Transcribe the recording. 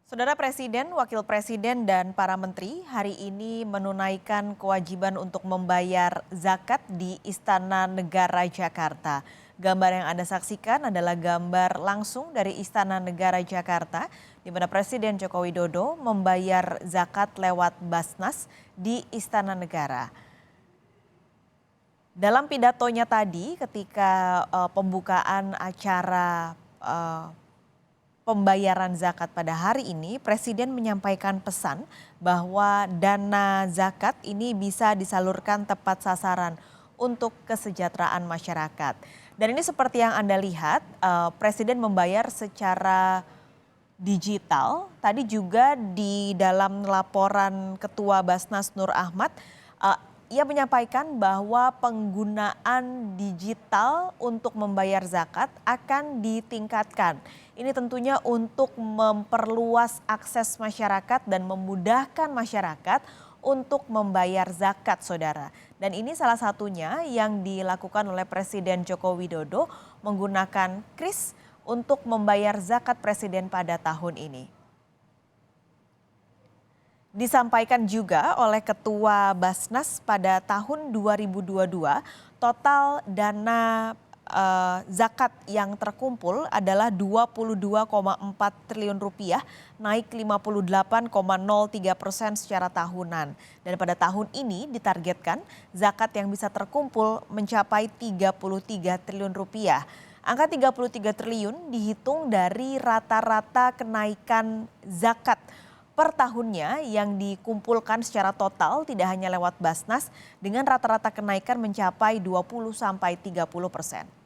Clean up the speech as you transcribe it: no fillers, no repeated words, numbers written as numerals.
Saudara Presiden, Wakil Presiden, dan para menteri hari ini menunaikan kewajiban untuk membayar zakat di Istana Negara Jakarta. Gambar yang Anda saksikan adalah gambar langsung dari Istana Negara Jakarta, di mana Presiden Joko Widodo membayar zakat lewat Basnas di Istana Negara. Dalam pidatonya tadi ketika pembukaan acara pembayaran zakat pada hari ini, Presiden menyampaikan pesan bahwa dana zakat ini bisa disalurkan tepat sasaran untuk kesejahteraan masyarakat. Dan ini seperti yang Anda lihat, Presiden membayar secara digital. Tadi juga di dalam laporan Ketua Basnas Nur Ahmad, eh, ia menyampaikan bahwa penggunaan digital untuk membayar zakat akan ditingkatkan. Ini tentunya untuk memperluas akses masyarakat dan memudahkan masyarakat untuk membayar zakat, saudara. Dan ini salah satunya yang dilakukan oleh Presiden Joko Widodo menggunakan KRIS untuk membayar zakat Presiden pada tahun ini. Disampaikan juga oleh Ketua Basnas pada tahun 2022, total dana zakat yang terkumpul adalah 22,4 triliun rupiah, naik 58,03% secara tahunan. Dan pada tahun ini ditargetkan zakat yang bisa terkumpul mencapai 33 triliun rupiah. Angka 33 triliun dihitung dari rata-rata kenaikan zakat per tahunnya yang dikumpulkan secara total tidak hanya lewat Basnas dengan rata-rata kenaikan mencapai 20-30%.